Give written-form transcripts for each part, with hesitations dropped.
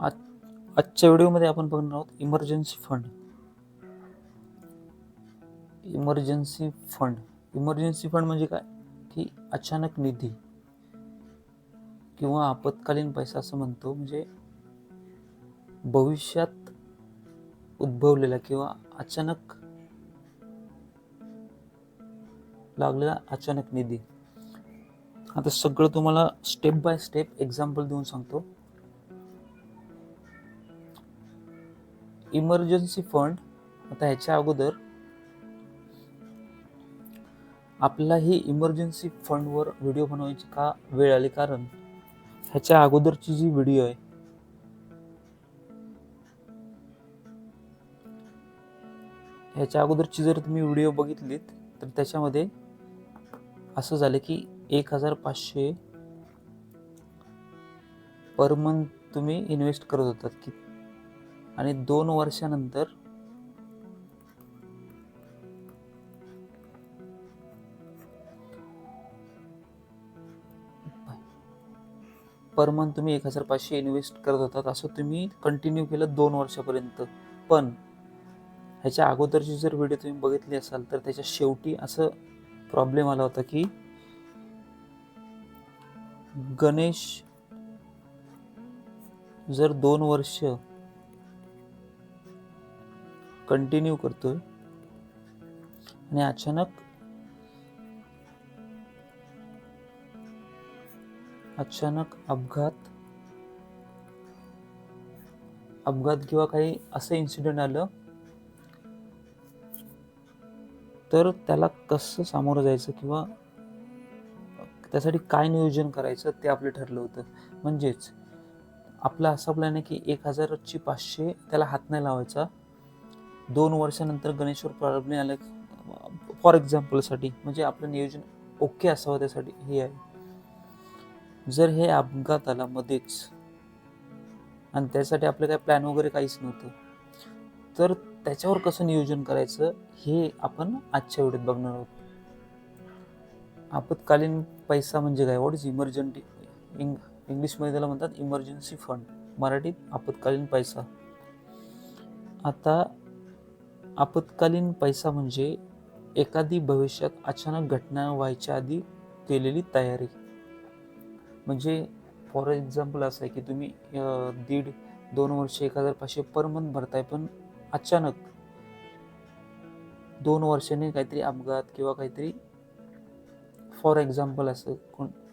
आज आजच्या व्हिडिओमध्ये आपण बघणार आहोत इमर्जन्सी फंड. इमर्जन्सी फंड म्हणजे काय, की अचानक निधी किंवा आपत्कालीन पैसा असं म्हणतो. म्हणजे भविष्यात उद्भवलेला किंवा अचानक लागलेला अचानक निधी. आता सगळं तुम्हाला स्टेप बाय स्टेप एक्झाम्पल देऊन सांगतो. Emergency fund. आता ह्याच्या अगोदर आपल्याला ही इमर्जन्सी फंडवर व्हिडिओ बनवायची का वेळ आली, कारण ह्याच्या अगोदरची जी व्हिडिओ आहे, ह्याच्या अगोदरची जर तुम्ही व्हिडिओ बघितलीत तर त्याच्यामध्ये असं झालं की 1500 पर मंथ तुम्ही इन्व्हेस्ट करत होतात की, आणि 2 वर्षानंतर पर मंथ तुम्ही 1500 इन्व्हेस्ट करत होतात. असं तुम्ही कंटिन्यू केलं 2 वर्षापर्यंत. पण ह्याच्या अगोदरची जर व्हिडिओ तुम्ही बघितली असाल तर त्याच्या शेवटी असं प्रॉब्लेम आला होता की गणेश जर 2 वर्ष कंटिन्यू करतोय आणि अचानक अपघात किंवा काही असं इन्सिडेंट आलं, तर त्याला कसं सामोरं जायचं किंवा त्यासाठी काय नियोजन करायचं ते आपलं ठरलं होतं. म्हणजेच आपला असा प्लॅन आहे की 1000ची 500 त्याला हात नाही लावायचा. 2 वर्षानंतर गणेशवर प्रॉब्लेम आलं फॉर एक्झाम्पलसाठी, म्हणजे आपलं नियोजन ओके असावं त्यासाठी हे आहे. जर हे अपघात आला मध्येच आणि त्यासाठी आपलं काय प्लॅन वगैरे काहीच नव्हतं, तर त्याच्यावर कसं नियोजन करायचं हे आपण आजच्या व्हिडिओत बघणार आहोत. आपत्कालीन पैसा म्हणजे काय, व्हॉट इज इमर्जन्सी. इंग्लिशमध्ये त्याला म्हणतात इमर्जन्सी फंड, मराठीत आपत्कालीन पैसा. आता आपत्कालीन पैसा म्हणजे एखादी भविष्यात अचानक घटना व्हायच्या आधी केलेली तयारी. म्हणजे फॉर एक्झाम्पल असं आहे की तुम्ही 1.5-2 वर्ष 1500 पर मंथ भरताय, पण अचानक 2 वर्षांनी काहीतरी अपघात किंवा काहीतरी फॉर एक्झाम्पल असं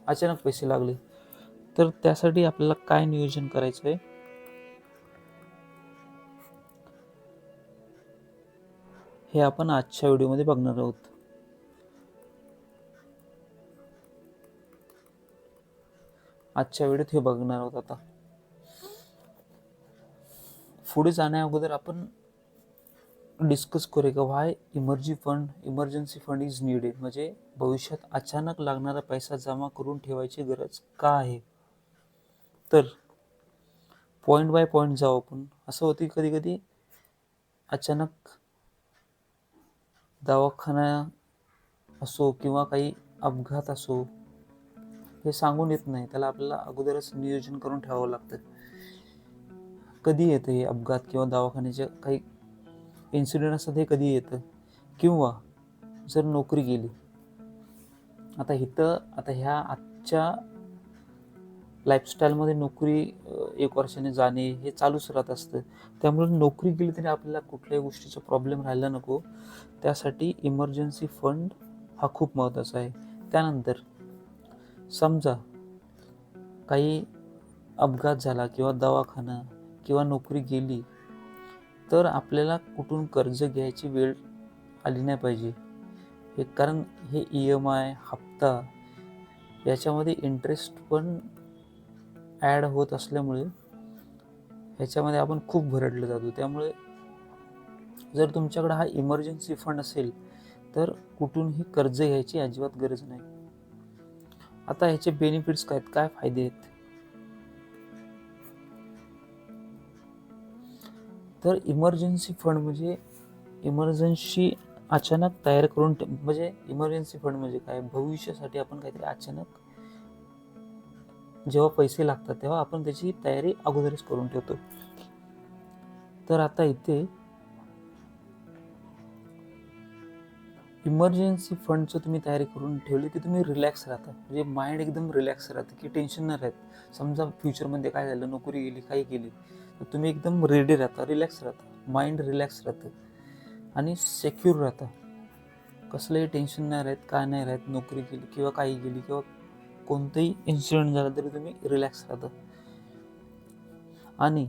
अचानक पैसे लागले, तर त्यासाठी आपल्याला काय नियोजन करायचं आहे हे आपण आजच्या व्हिडिओमध्ये बघणार आहोत. आजच्या व्हिडिओत हे बघणार आहोत. आता पुढे जाण्या अगोदर आपण डिस्कस करूया का व्हाय इमर्जन्सी फंड इज नीडेड. म्हणजे भविष्यात अचानक लागणारा पैसा जमा करून ठेवायची गरज का आहे. तर पॉईंट बाय पॉईंट जाऊ आपण. असं होती कधी कधी अचानक दवाखाना असो किंवा काही अपघात असो, हे सांगून येत नाही, त्याला आपल्याला अगोदरच नियोजन करून ठेवावं लागतं. कधी येतं हे अपघात किंवा दवाखान्याचे काही इन्सिडेंट असतात, हे कधी येतं. किंवा जर नोकरी गेली, आता ह्या आजच्या लाईफस्टाईलमध्ये नोकरी 1 वर्षाने जाणे हे चालूच राहत असतं. त्यामुळे नोकरी गेली तरी आपल्याला कुठल्याही गोष्टीचा प्रॉब्लेम राहायला नको, त्यासाठी इमर्जन्सी फंड हा खूप महत्त्वाचा आहे. त्यानंतर समजा काही अपघात झाला किंवा दवाखाना किंवा नोकरी गेली, तर आपल्याला कुठून कर्ज घ्यायची वेळ आली नाही पाहिजे. कारण हे EMI हप्ता याच्यामध्ये इंटरेस्ट पण ॲड होत असल्यामुळे ह्याच्यामध्ये आपण खूप भरडलं जातो. त्यामुळे जर तुमच्याकडे हा इमर्जन्सी फंड असेल तर कुठूनही कर्ज घ्यायची अजिबात गरज नाही. आता ह्याचे बेनिफिट्स काय आहेत, काय फायदे आहेत. तर इमर्जन्सी फंड म्हणजे इमर्जन्सी अचानक तयार करून म्हणजे इमर्जन्सी फंड म्हणजे काय, भविष्यासाठी आपण काहीतरी अचानक जेव्हा पैसे लागतात तेव्हा आपण त्याची तयारी अगोदरच करून ठेवतो. तर आता इथे इमर्जन्सी फंडचं तुम्ही तयारी करून ठेवली की तुम्ही रिलॅक्स राहता, म्हणजे माइंड एकदम रिलॅक्स राहतं, की टेन्शन नाही राहत. समजा फ्युचरमध्ये काय झालं, नोकरी गेली, काही गेली, तर तुम्ही एकदम रेडी राहता, रिलॅक्स राहता, माइंड रिलॅक्स राहतं आणि सेक्युर राहता. कसलंही टेन्शन नाही राहत, काय नाही राहत. नोकरी गेली किंवा काही गेली किंवा कोणतंही इन्सिडेंट झाला तरी तुम्ही रिलॅक्स राहता. आणि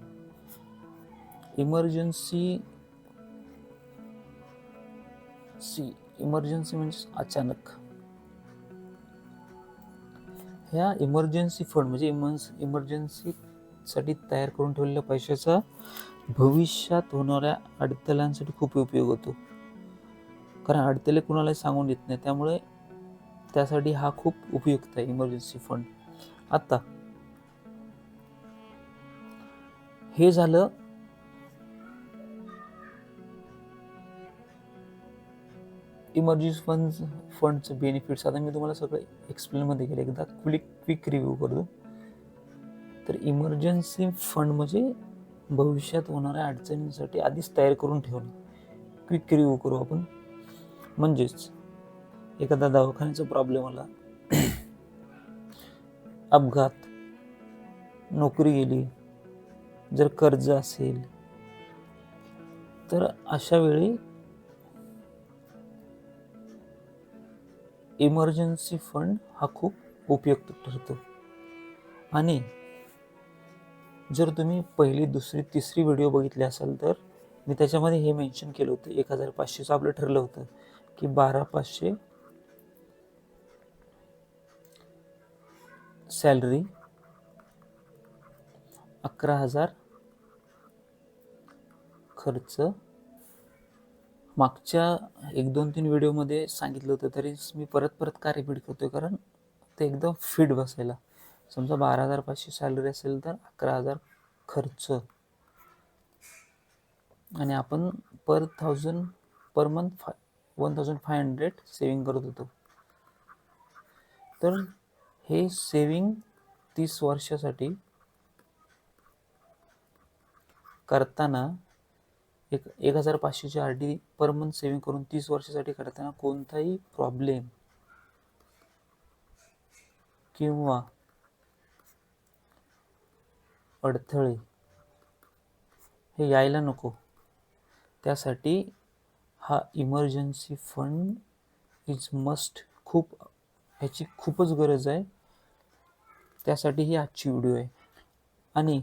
इमर्जन्सी म्हणजे अचानक, ह्या इमर्जन्सी फंड म्हणजे इमर्जन्सीसाठी तयार करून ठेवलेल्या पैशाचा भविष्यात होणाऱ्या अडथळ्यांसाठी खूप उपयोग होतो. कारण अडथळे कुणालाही सांगून येत नाही, त्यामुळे त्यासाठी हा खूप उपयुक्त आहे इमर्जन्सी फंड. आता हे झालं इमर्जन्सी फंडचं बेनिफिट्स. आता मी तुम्हाला सगळं एक्सप्लेनमध्ये केलं, एकदा क्विक रिव्ह्यू करतो. तर इमर्जन्सी फंड म्हणजे भविष्यात होणाऱ्या अडचणींसाठी आधीच तयार करून ठेवणे. क्विक रिव्ह्यू करू आपण. म्हणजेच एखादा दवाखान्याचा प्रॉब्लेम आला, अपघात, नोकरी गेली, जर कर्ज असेल, तर अशा वेळी इमर्जन्सी फंड हा खूप उपयुक्त ठरतो. आणि जर तुम्ही पहिली, दुसरी, तिसरी व्हिडिओ बघितली असाल तर मी त्याच्यामध्ये हे मेन्शन केलं होतं. 1500 आपलं ठरलं होतं की 12,500 सॅलरी, 11,000 खर्च. मागच्या 1-2-3 व्हिडिओमध्ये सांगितलं होतं, तरी मी परत का रिपीट करतोय, कारण ते एकदम फिट बसायला. समजा 12,500 सॅलरी असेल तर 11,000 खर्च, आणि आपण पर मंथ 1,500 सेविंग करत होतो. तर हे सेविंग 30 वर्षासाठी करताना 1,500ची RD पर मंथ सेविंग करून 30 वर्षासाठी करताना कोणताही प्रॉब्लेम किंवा अडथळे हे यायला नको. त्यासाठी हा इमर्जन्सी फंड इज मस्ट. ह्याची खूपच गरज आहे. त्यासाठी ही आजची व्हिडिओ आहे. आणि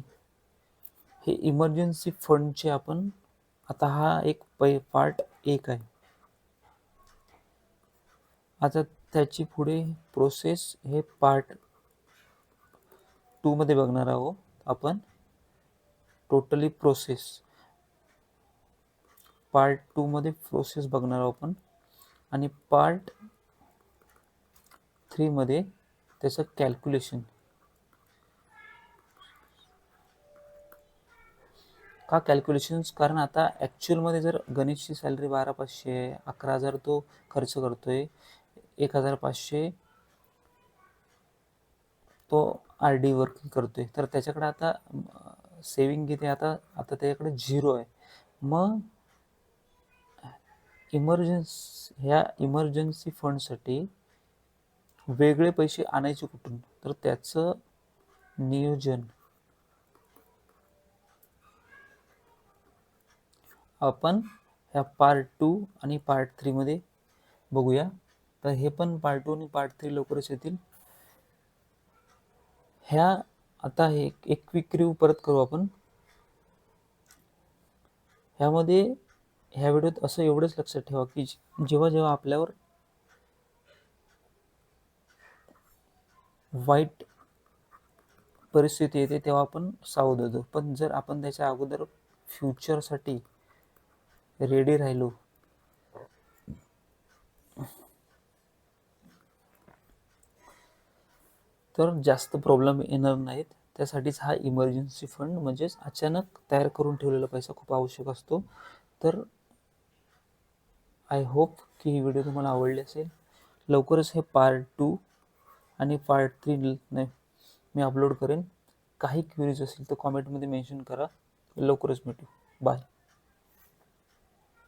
हे इमर्जन्सी फंडचे आपण आता हा एक पार्ट 1 आहे. आता त्याची पुढे प्रोसेस हे पार्ट 2 मध्ये बघणार आहोत आपण. टोटली प्रोसेस पार्ट 2 मध्ये प्रोसेस बघणार आहोत आपण, आणि पार्ट 3 मध्ये त्याचं कॅल्क्युलेशन. का कॅल्क्युलेशन्स? कारण आता ॲक्च्युअलमध्ये जर गणेशची सॅलरी 12,500 आहे, 11,000 तो खर्च करतोय, 1,500 तो RD वर्किंग करतोय, तर त्याच्याकडे आता सेविंग किती? आता त्याच्याकडे 0 आहे. मग ह्या इमर्जन्सी फंडसाठी वेगळे पैसे आणायचे कुठून? तर त्याचं नियोजन आपण ह्या पार्ट 2 आणि पार्ट 3 मध्ये बघूया. तर हे पण पार्ट 2 आणि पार्ट 3 लवकरच येतील. आता हे एक क्विक रिव्ह्यू परत करू आपण. ह्या व्हिडिओत असं एवढंच लक्षात ठेवा की जेव्हा आपल्यावर वाईट परिस्थिती येते तेव्हा आपण सावध होतो, पण जर आपण त्याच्या अगोदर फ्युचरसाठी रेडी राहिलो तर जास्त प्रॉब्लेम येणार नाहीत. त्यासाठीच हा इमर्जन्सी फंड म्हणजेच अचानक तयार करून ठेवलेला पैसा खूप आवश्यक असतो. तर आय होप की ही व्हिडिओ तुम्हाला आवडली असेल. लवकरच हे पार्ट 2 आणि पार्ट 3 मी अपलोड करेन. काही क्वेरीज असतील तर कॉमेंटमध्ये मेन्शन करा. लवकरच भेटू. बाय.